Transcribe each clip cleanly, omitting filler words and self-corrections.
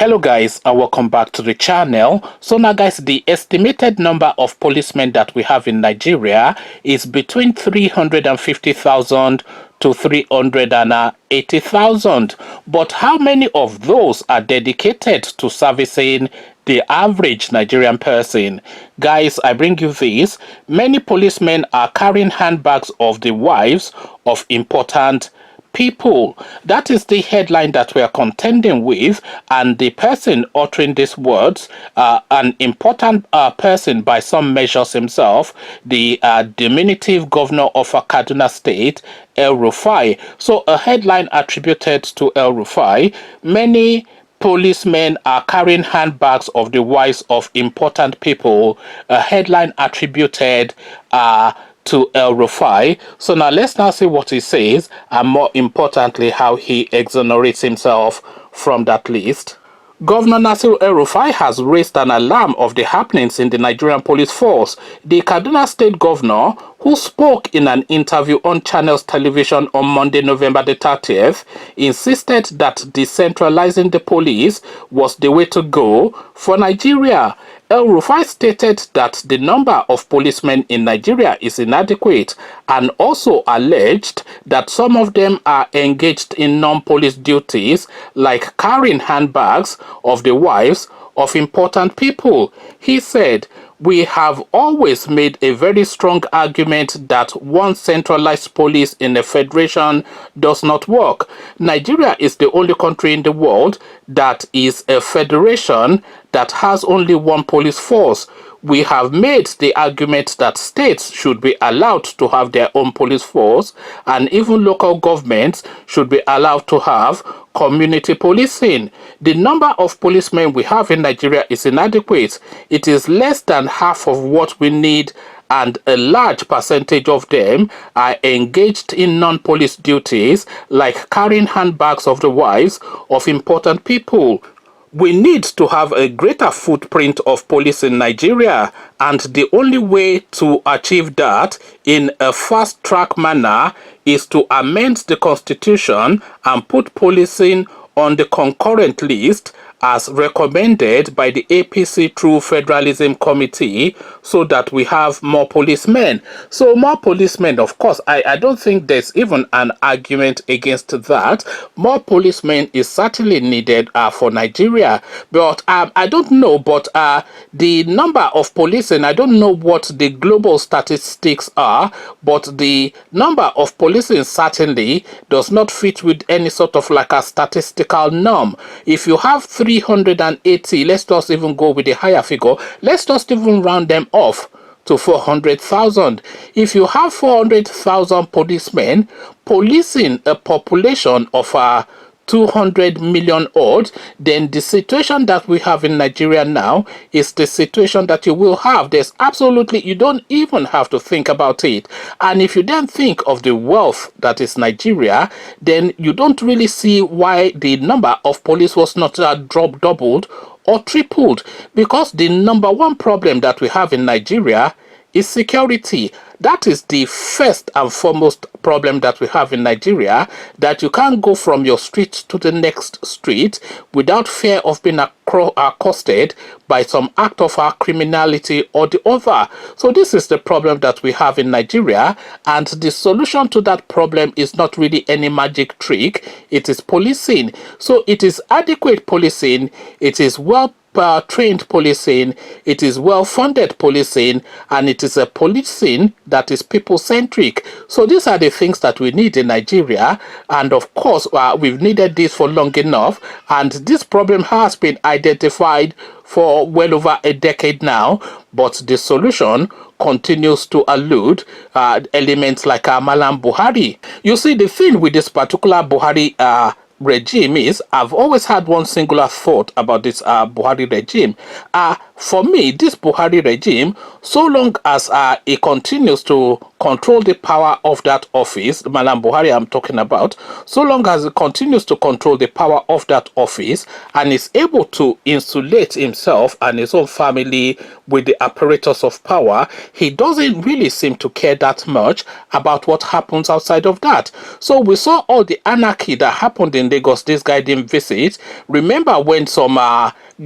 Hello guys, and welcome back to the channel. So now guys, the estimated number of policemen that we have in Nigeria is between 350,000 to 380,000. But how many of those are dedicated to servicing the average Nigerian person? Guys, I bring you this. Many policemen are carrying handbags of the wives of important people. That is the headline that we are contending with, and the person uttering these words, an important person by some measures himself, the diminutive governor of Kaduna State, Rufai. So a headline attributed to Rufai: many policemen are carrying handbags of the wives of important people. A headline attributed to Rufai. So now let's now see what he says, and more importantly, how he exonerates himself from that list. Governor Nasir El-Rufai has raised an alarm of the happenings in the Nigerian police force. The Kaduna State governor, who spoke in an interview on Channels Television on Monday, November the 30th, insisted that decentralizing the police was the way to go for Nigeria. El-Rufai stated that the number of policemen in Nigeria is inadequate, and also alleged that some of them are engaged in non-police duties like carrying handbags of the wives of important people. He said, "We have always made a very strong argument that one centralized police in a federation does not work. Nigeria is the only country in the world that is a federation that has only one police force. We have made the argument that states should be allowed to have their own police force, and even local governments should be allowed to have community policing. The number of policemen we have in Nigeria is inadequate. It is less than half of what we need, and a large percentage of them are engaged in non-police duties like carrying handbags of the wives of important people. We need to have a greater footprint of police in Nigeria, and the only way to achieve that in a fast-track manner is to amend the constitution and put policing on the concurrent list as recommended by the APC True Federalism Committee, so that we have more policemen." So more policemen, of course, I don't think there's even an argument against that. More policemen is certainly needed for Nigeria. But I don't know, but the number of policing, I don't know what the global statistics are, but the number of policing certainly does not fit with any sort of like a statistical norm. If you have 380, let's just even go with the higher figure, let's just even round them off to 400,000. If you have 400,000 policemen policing a population of 200 million odd, then the situation that we have in Nigeria now is the situation that you will have. There's absolutely, you don't even have to think about it. And if you then think of the wealth that is Nigeria, then you don't really see why the number of police was not doubled or tripled, because the number one problem that we have in Nigeria is security. That is the first and foremost problem that we have in Nigeria, that you can't go from your street to the next street without fear of being accosted by some act of criminality or the other. So this is the problem that we have in Nigeria, and the solution to that problem is not really any magic trick. It is policing. So it is adequate policing, it is well trained policing, it is well-funded policing, and it is a policing that is people-centric. So these are the things that we need in Nigeria, and of course we've needed this for long enough, and this problem has been identified for well over a decade now, but the solution continues to elude elements like Malam Buhari. You see, the thing with this particular Buhari regime is, I've always had one singular thought about this Buhari regime. for me, this Buhari regime, so long as it continues to control the power of that office, Malam Buhari I'm talking about, so long as it continues to control the power of that office and is able to insulate himself and his own family with the apparatus of power, he doesn't really seem to care that much about what happens outside of that. So we saw all the anarchy that happened in Lagos. This guy didn't visit. Remember when some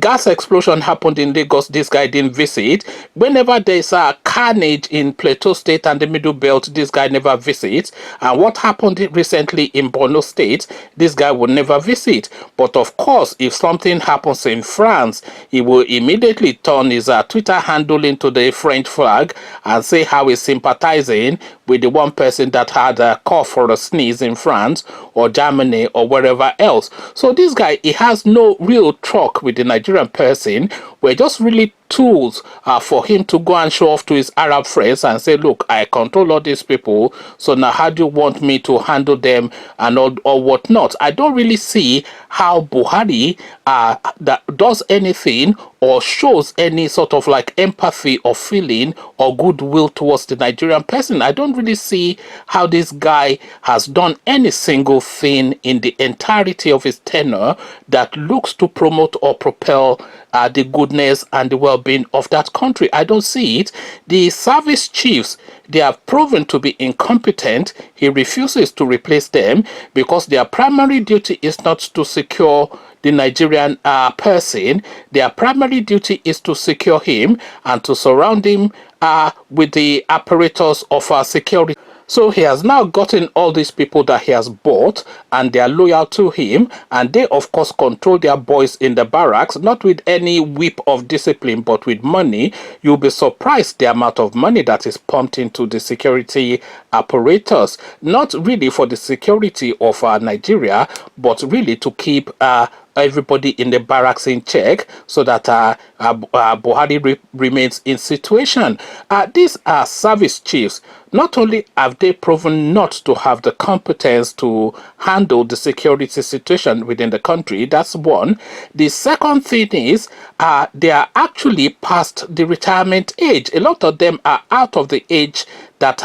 gas explosion happened in Lagos, this guy didn't visit. Whenever there's a carnage in Plateau State and the Middle Belt, this guy never visits. And what happened recently in Borno State, this guy would never visit. But of course, if something happens in France, he will immediately turn his Twitter handle into the French flag and say how he's sympathizing with the one person that had a cough or a sneeze in France or Germany or wherever else. So this guy, he has no real truck with the Nigerian person. We're just really tools for him to go and show off to his Arab friends and say, look, I control all these people, so now how do you want me to handle them and all or whatnot? I don't really see how Buhari that does anything or shows any sort of like empathy or feeling or goodwill towards the Nigerian person. I don't really see how this guy has done any single thing in the entirety of his tenure that looks to promote or propel the goodness and the well-being of that country. I don't see it. The service chiefs, they have proven to be incompetent. He refuses to replace them because their primary duty is not to secure the Nigerian person. Their primary duty is to secure him and to surround him with the apparatus of security. So he has now gotten all these people that he has bought and they are loyal to him, and they of course control their boys in the barracks, not with any whip of discipline but with money. You'll be surprised the amount of money that is pumped into the security apparatus, not really for the security of Nigeria, but really to keep everybody in the barracks in check so that Buhari remains in situation. These are service chiefs. Not only have they proven not to have the competence to handle the security situation within the country, that's one. The second thing is they are actually past the retirement age. A lot of them are out of the age that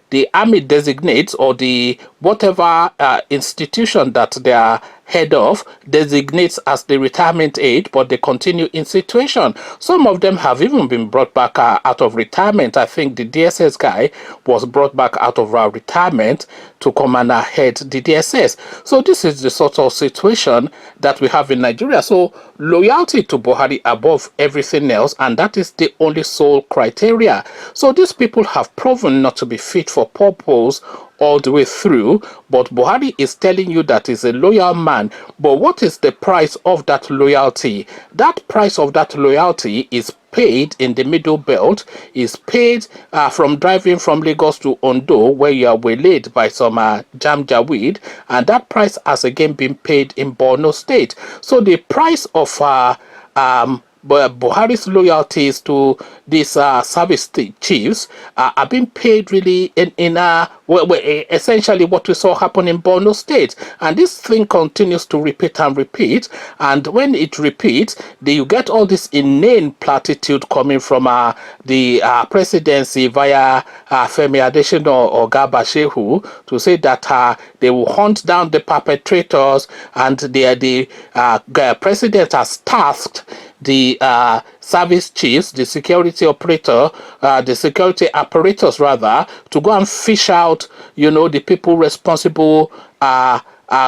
the army designates, or the whatever institution that they are head of designates as the retirement age, but they continue in situation. Some of them have even been brought back out of retirement. I think the DSS guy was brought back out of retirement to come and head the DSS. So this is the sort of situation that we have in Nigeria. So loyalty to Buhari above everything else, and that is the only sole criteria. So these people have proven not to be fit for purpose all the way through, but Buhari is telling you that he's a loyal man. But what is the price of that loyalty? That price of that loyalty is paid in the Middle Belt, is paid from driving from Lagos to Ondo, where you are waylaid by some Jamjaweed, and that price has again been paid in Borno State. So the price of but Buhari's loyalties to these service chiefs are being paid really in essentially what we saw happen in Borno State. And this thing continues to repeat and repeat. And when it repeats, you get all this inane platitude coming from the presidency via Femi Adesina or Garba Shehu to say that they will hunt down the perpetrators, and the president has tasked the service chiefs, the security operator, the security apparatus rather, to go and fish out, the people responsible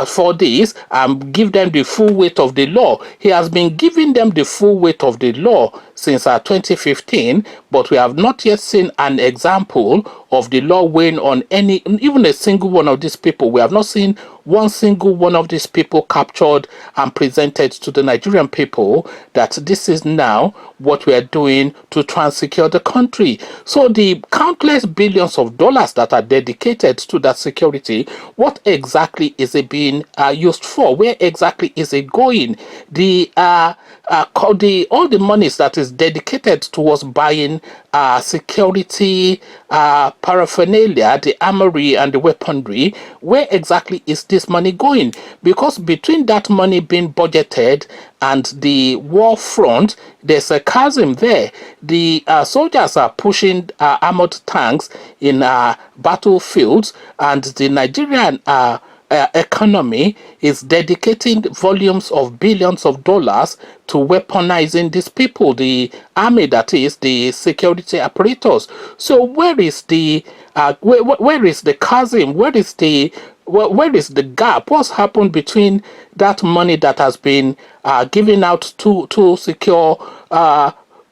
for this and give them the full weight of the law. He has been giving them the full weight of the law since 2015, but we have not yet seen an example of the law weighing on even a single one of these people. We have not seen one single one of these people captured and presented to the Nigerian people that this is now what we are doing to try and secure the country. So the countless billions of dollars that are dedicated to that security, what exactly is it being used for? Where exactly is it going? All the monies that is dedicated towards buying security paraphernalia, the armory and the weaponry, where exactly is this money going? Because between that money being budgeted and the war front, there's a chasm there. The soldiers are pushing armored tanks in battlefields, and the Nigerian economy is dedicating volumes of billions of dollars to weaponizing these people, the army, that is, the security apparatus. So where is the where is the chasm? Where is the gap? What's happened between that money that has been given out to secure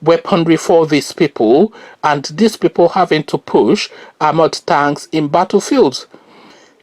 weaponry for these people, and these people having to push armored tanks in battlefields?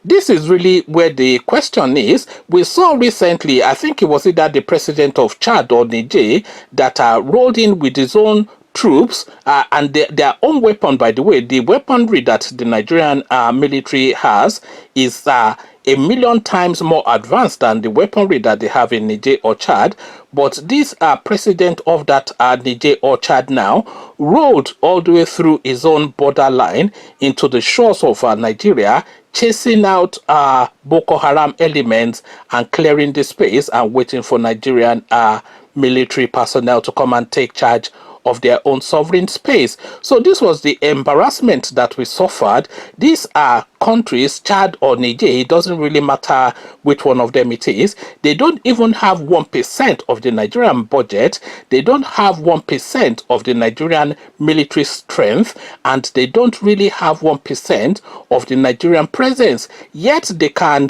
This is really where the question is. We saw recently, I think it was either the president of Chad or Niger, that rolled in with his own troops and their own weapon. By the way, the weaponry that the Nigerian military has is a million times more advanced than the weaponry that they have in Niger or Chad. But this president of that Niger or Chad now rode all the way through his own borderline into the shores of Nigeria, chasing out Boko Haram elements and clearing the space and waiting for Nigerian military personnel to come and take charge of their own sovereign space. So this was the embarrassment that we suffered. These are countries, Chad or Niger, it doesn't really matter which one of them it is. They don't even have 1% of the Nigerian budget. They don't have 1% of the Nigerian military strength, and they don't really have 1% of the Nigerian presence. Yet they can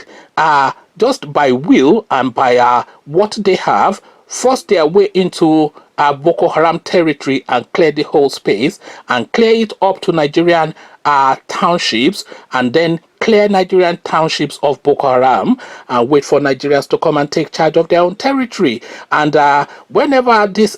just by will and by what they have force their way into Boko Haram territory and clear the whole space and clear it up to Nigerian townships, and then clear Nigerian townships of Boko Haram and wait for Nigerians to come and take charge of their own territory. And whenever these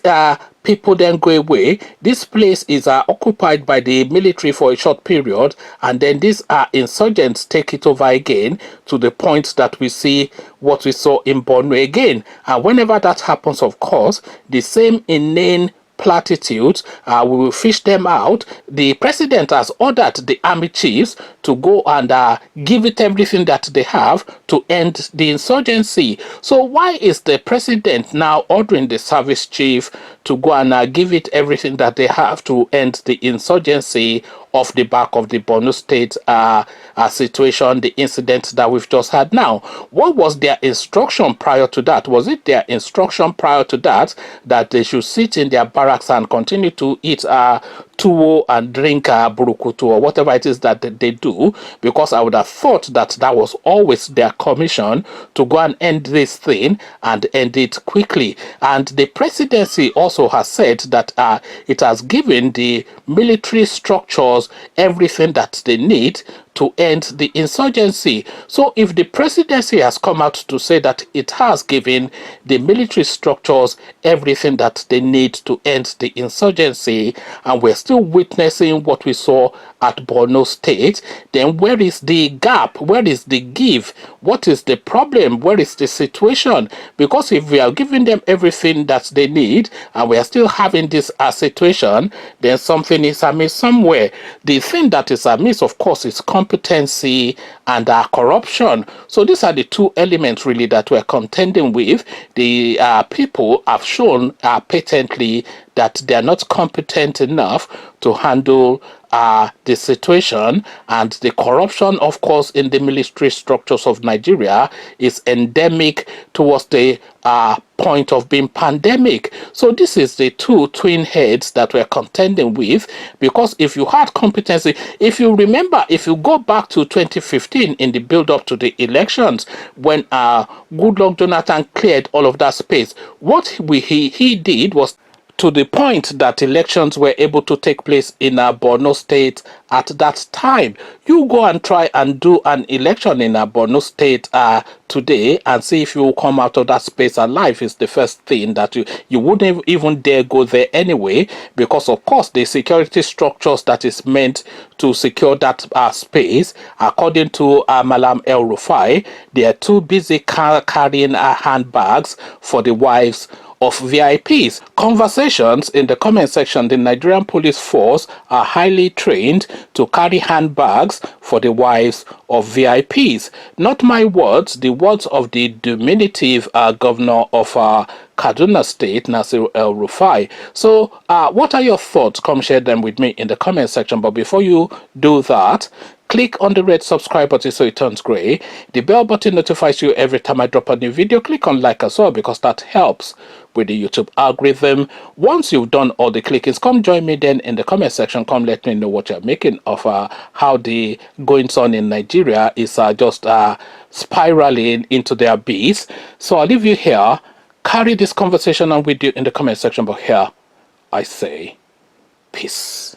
people then go away, this place is occupied by the military for a short period, and then these insurgents take it over again, to the point that we see what we saw in Borno again. And whenever that happens, of course, the same inane platitudes, we will fish them out. The president has ordered the army chiefs to go and give it everything that they have to end the insurgency. So why is the president now ordering the service chief to go and give it everything that they have to end the insurgency off the back of the Borno State situation, the incident that we've just had now? What was their instruction prior to that? Was it their instruction prior to that that they should sit in their barracks and continue to eat tuwo and drink burukutu or whatever it is that they do? Because I would have thought that that was always their commission, to go and end this thing and end it quickly. And the presidency also has said that it has given the military structures everything that they need to end the insurgency. So if the presidency has come out to say that it has given the military structures everything that they need to end the insurgency, and we're still witnessing what we saw at Borno State, then where is the gap? Where is the give? What is the problem? Where is the situation? Because if we are giving them everything that they need and we are still having this situation, then something is amiss somewhere. The thing that is amiss, of course, is competency and corruption. So these are the two elements really that we're contending with. The people have shown patently that they are not competent enough to handle the situation, and the corruption, of course, in the military structures of Nigeria is endemic towards the point of being pandemic. So this is the two twin heads that we're contending with, because if you had competency, if you remember, if you go back to 2015 in the build-up to the elections, when Goodluck Jonathan cleared all of that space, what he did was, to the point that elections were able to take place in Borno State at that time. You go and try and do an election in Borno State today and see if you will come out of that space alive. Is the first thing that you wouldn't even dare go there anyway, because of course the security structures that is meant to secure that space, according to Malam El Rufai, they are too busy carrying handbags for the wives of VIPs. Conversations in the comment section. The Nigerian police force are highly trained to carry handbags for the wives of VIPs. Not my words, the words of the diminutive governor of Kaduna State, Nasir El Rufai. So, what are your thoughts? Come share them with me in the comment section. But before you do that, click on the red subscribe button so it turns gray. The bell button notifies you every time I drop a new video. Click on like as well because that helps with the YouTube algorithm. Once you've done all the clickings, come join me then in the comment section. Come let me know what you're making of how the goings on in Nigeria is just spiraling into the abyss. So I'll leave you here. Carry this conversation on with you in the comment section. But here I say peace.